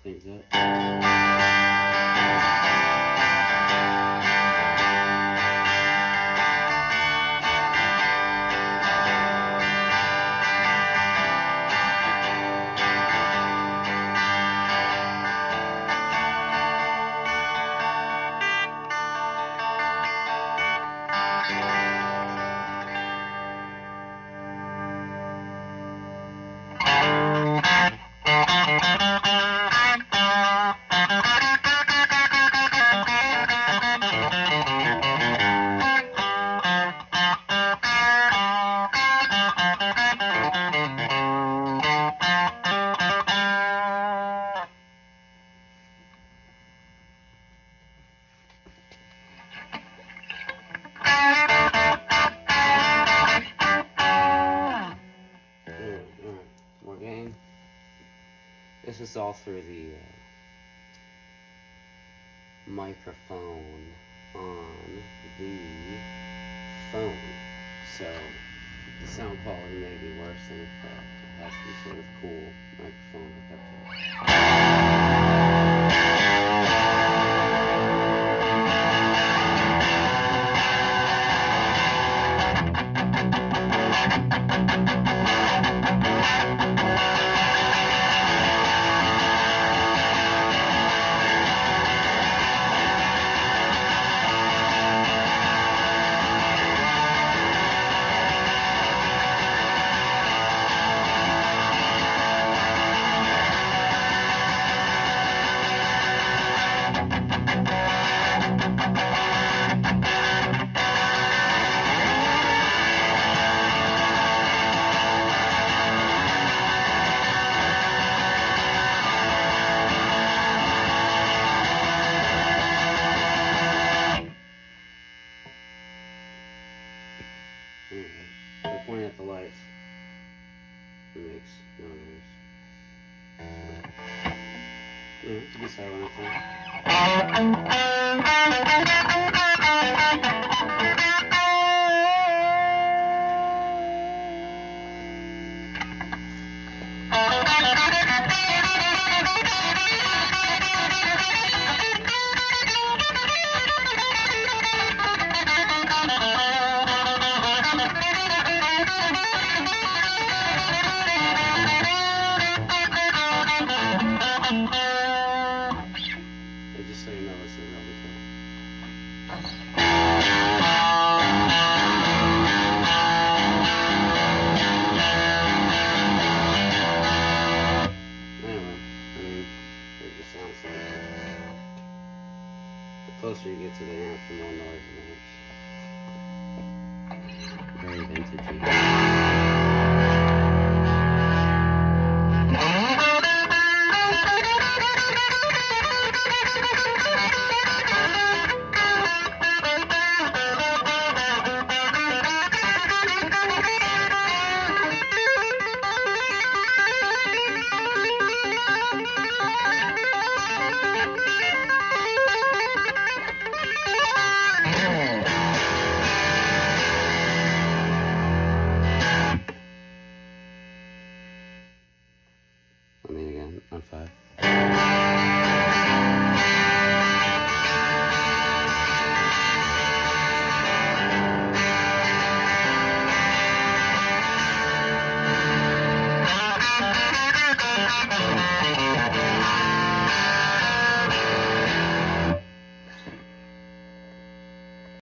things up. This is all through the microphone on the phone, so the sound quality may be worse than if it has some sort of cool microphone hooked up to They're pointing at the lights. It makes no noise. To be silent up there. Just so you know, it's a real guitar. Anyway, I mean, it just sounds like the closer you get to the amp, the more noise it makes. Very vintagey.